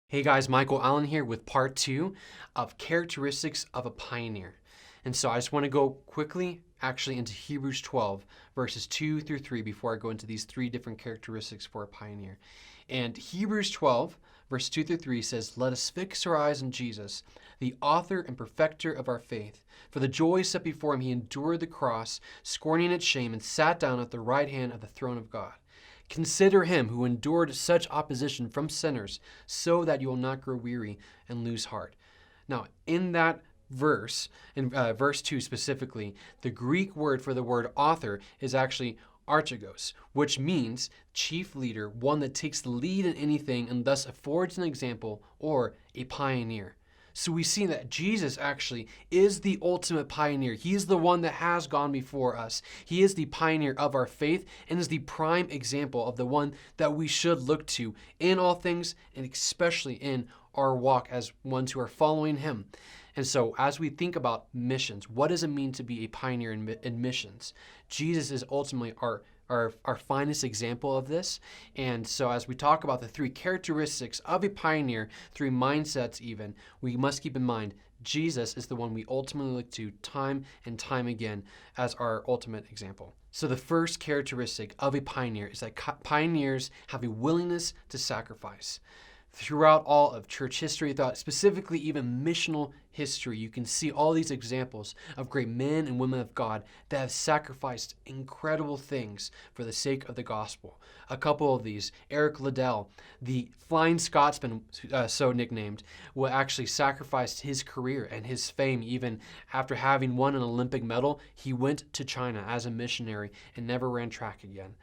Hey guys, Michael Allen here with part two of characteristics of a pioneer. And so I just want to go quickly actually into Hebrews 12 verses 2 through 3 before I go into these three different characteristics for a pioneer. And Hebrews 12 verse 2 through 3 says, "Let us fix our eyes on Jesus, the author and perfecter of our faith. For the joy set before him, he endured the cross, scorning its shame, and sat down at the right hand of the throne of God. Consider him who endured such opposition from sinners, so that you will not grow weary and lose heart." Now, in that verse, in verse 2 specifically, the Greek word for the word author is actually archegos, which means chief leader, one that takes the lead in anything and thus affords an example, or a pioneer. So we see that Jesus actually is the ultimate pioneer. He is the one that has gone before us. He is the pioneer of our faith and is the prime example of the one that we should look to in all things, and especially in our walk as ones who are following him. And so as we think about missions, what does it mean to be a pioneer in missions? Jesus is ultimately our finest example of this. And so as we talk about the three characteristics of a pioneer, three mindsets even, we must keep in mind Jesus is the one we ultimately look to time and time again as our ultimate example. So the first characteristic of a pioneer is that pioneers have a willingness to sacrifice. Throughout all of church history, specifically even missional history, you can see all these examples of great men and women of God that have sacrificed incredible things for the sake of the gospel. A couple of these, Eric Liddell, the Flying Scotsman, so nicknamed, actually sacrificed his career and his fame. Even after having won an Olympic medal, he went to China as a missionary and never ran track again.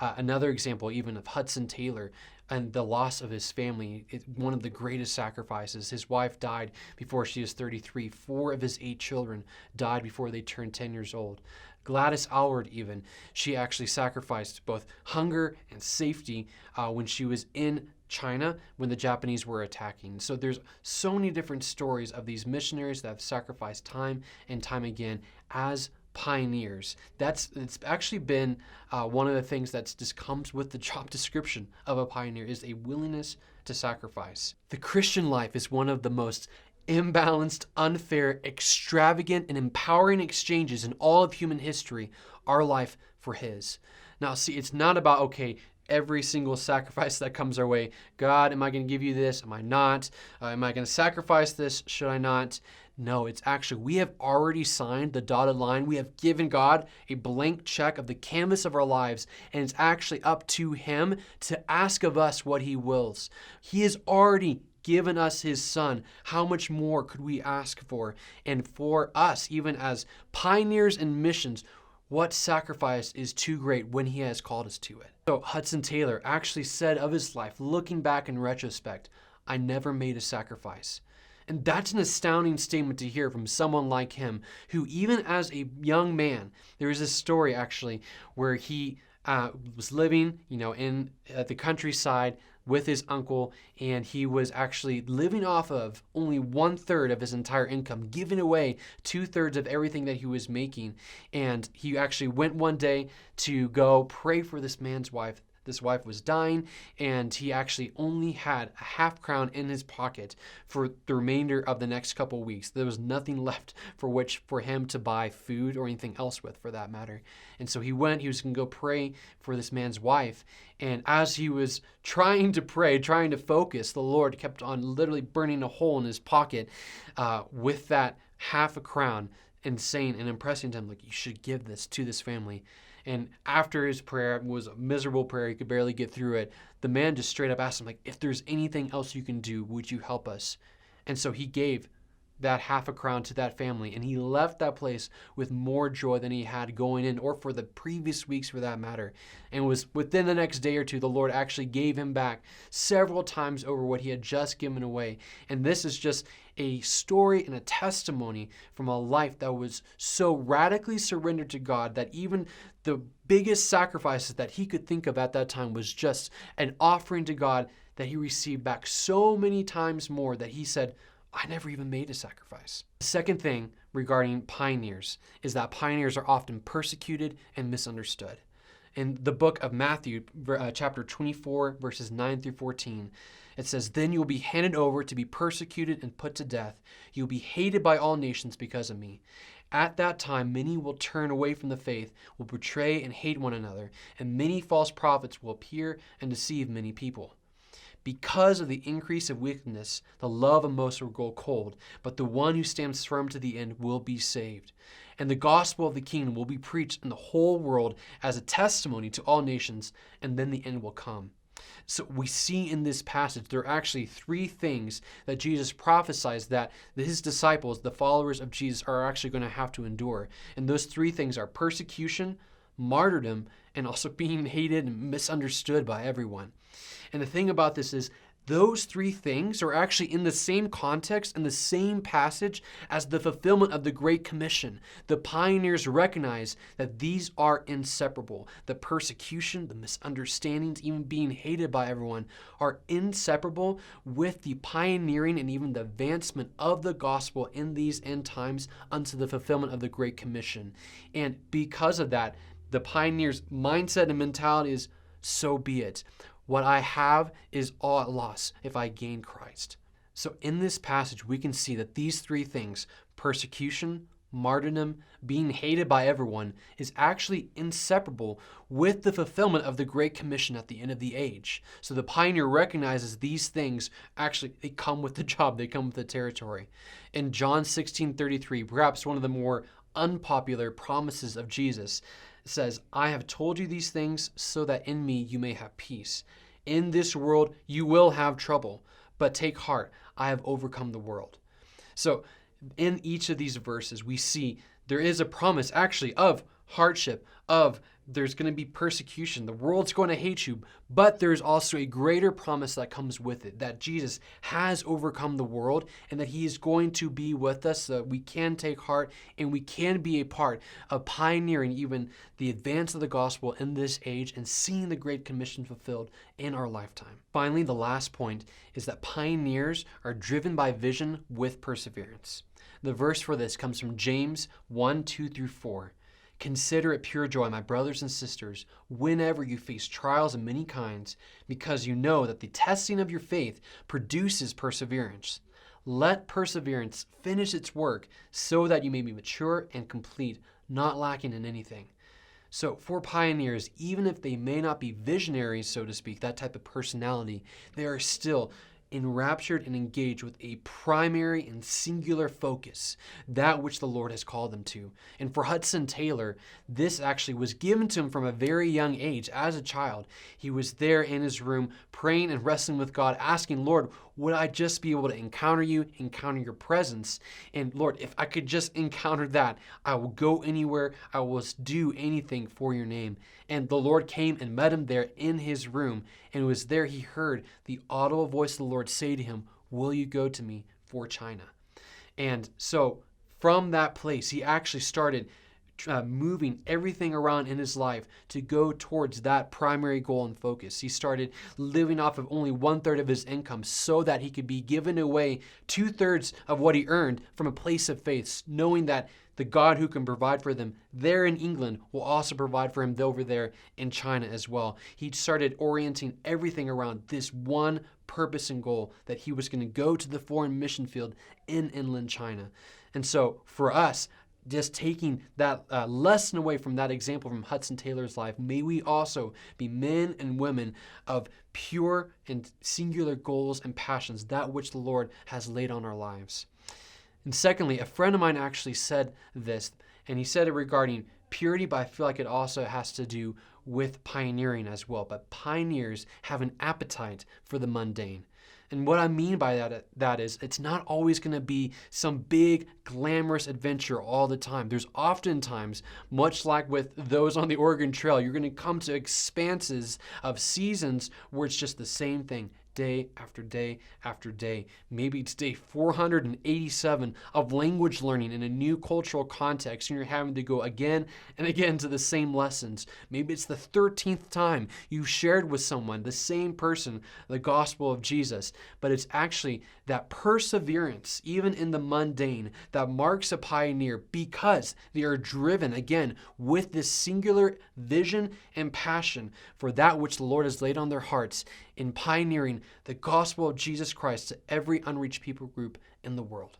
Another example even of Hudson Taylor and the loss of his family, one of the greatest sacrifices. His wife died before she was 33. 4 of his 8 children died before they turned 10 years old. Gladys Aylward even, she actually sacrificed both hunger and safety when she was in China when the Japanese were attacking. So there's so many different stories of these missionaries that have sacrificed time and time again as pioneers. It's actually been one of the things that just comes with the job description of a pioneer is a willingness to sacrifice. The Christian life is one of the most imbalanced, unfair, extravagant, and empowering exchanges in all of human history, our life for his. Now, see, it's not about, okay, every single sacrifice that comes our way. God, am I going to give you this? Am I not? Am I going to sacrifice this? Should I not? No, it's actually, we have already signed the dotted line. We have given God a blank check of the canvas of our lives, and it's actually up to him to ask of us what he wills. He has already given us his son. How much more could we ask for? And for us, even as pioneers in missions, what sacrifice is too great when he has called us to it? So Hudson Taylor actually said of his life, looking back in retrospect, "I never made a sacrifice." And that's an astounding statement to hear from someone like him, who even as a young man, there is a story actually where he was living, in the countryside with his uncle, and he was actually living off of only 1/3 of his entire income, giving away 2/3 of everything that he was making. And he actually went one day to go pray for this man's wife. This wife was dying, and he actually only had a half-crown in his pocket for the remainder of the next couple of weeks. There was nothing left for him to buy food or anything else with, for that matter. And so he was going to go pray for this man's wife. And as he was trying to pray, trying to focus, the Lord kept on literally burning a hole in his pocket with that half a crown and saying and impressing to him, like, you should give this to this family. And after his prayer, it was a miserable prayer, he could barely get through it, the man just straight up asked him, like, if there's anything else you can do, would you help us? And so he gave that half a crown to that family, and he left that place with more joy than he had going in, or for the previous weeks for that matter. And it was within the next day or two, the Lord actually gave him back several times over what he had just given away. And this is just a story and a testimony from a life that was so radically surrendered to God that even the biggest sacrifices that he could think of at that time was just an offering to God that he received back so many times more that he said, I never even made a sacrifice. The second thing regarding pioneers is that pioneers are often persecuted and misunderstood. In the book of Matthew, chapter 24, verses 9 through 14, It says, "Then you will be handed over to be persecuted and put to death. You will be hated by all nations because of me. At that time, many will turn away from the faith, will betray and hate one another, and many false prophets will appear and deceive many people. Because of the increase of wickedness, the love of most will grow cold, but the one who stands firm to the end will be saved. And the gospel of the kingdom will be preached in the whole world as a testimony to all nations, and then the end will come." So we see in this passage, there are actually three things that Jesus prophesies that his disciples, the followers of Jesus, are actually going to have to endure. And those three things are persecution, martyrdom, and also being hated and misunderstood by everyone. And the thing about this is, those three things are actually in the same context, in the same passage as the fulfillment of the Great Commission. The pioneers recognize that these are inseparable. The persecution, the misunderstandings, even being hated by everyone are inseparable with the pioneering and even the advancement of the gospel in these end times unto the fulfillment of the Great Commission. And because of that, the pioneers' mindset and mentality is, so be it. What I have is all at loss if I gain Christ. So in this passage, we can see that these three things, persecution, martyrdom, being hated by everyone, is actually inseparable with the fulfillment of the Great Commission at the end of the age. So the pioneer recognizes these things actually, they come with the job, they come with the territory. In John 16:33, perhaps one of the more unpopular promises of Jesus, says, "I have told you these things so that in me you may have peace. In this world you will have trouble, but take heart, I have overcome the world." So in each of these verses, we see there is a promise actually of hardship, of there's going to be persecution. The world's going to hate you, but there's also a greater promise that comes with it, that Jesus has overcome the world and that he is going to be with us so that we can take heart and we can be a part of pioneering even the advance of the gospel in this age and seeing the Great Commission fulfilled in our lifetime. Finally, the last point is that pioneers are driven by vision with perseverance. The verse for this comes from James 1:2-4. "Consider it pure joy, my brothers and sisters, whenever you face trials of many kinds, because you know that the testing of your faith produces perseverance. Let perseverance finish its work so that you may be mature and complete, not lacking in anything." So for pioneers, even if they may not be visionaries, so to speak, that type of personality, they are still enraptured and engaged with a primary and singular focus, that which the Lord has called them to. And for Hudson Taylor, this actually was given to him from a very young age. As a child, he was there in his room praying and wrestling with God, asking, "Lord, would I just be able to encounter you, encounter your presence? And Lord, if I could just encounter that, I will go anywhere, I will do anything for your name." And the Lord came and met him there in his room, and it was there he heard the audible voice of the Lord say to him, "Will you go to me for China?" And so from that place, he actually started moving everything around in his life to go towards that primary goal and focus. He started living off of only 1/3 of his income so that he could be given away 2/3 of what he earned from a place of faith, knowing that the God who can provide for them there in England will also provide for him over there in China as well. He started orienting everything around this one purpose and goal, that he was going to go to the foreign mission field in inland China. And so for us, just taking that lesson away from that example from Hudson Taylor's life, may we also be men and women of pure and singular goals and passions, that which the Lord has laid on our lives. And secondly, a friend of mine actually said this, and he said it regarding purity, but I feel like it also has to do with pioneering as well. But pioneers have an appetite for the mundane. And what I mean by that is it's not always going to be some big glamorous adventure all the time. There's oftentimes, much like with those on the Oregon Trail, you're going to come to expanses of seasons where it's just the same thing, day after day after day. Maybe it's day 487 of language learning in a new cultural context, and you're having to go again and again to the same lessons. Maybe it's the 13th time you shared with someone, the same person, the gospel of Jesus. But it's actually that perseverance, even in the mundane, that marks a pioneer, because they are driven, again, with this singular vision and passion for that which the Lord has laid on their hearts in pioneering the gospel of Jesus Christ to every unreached people group in the world.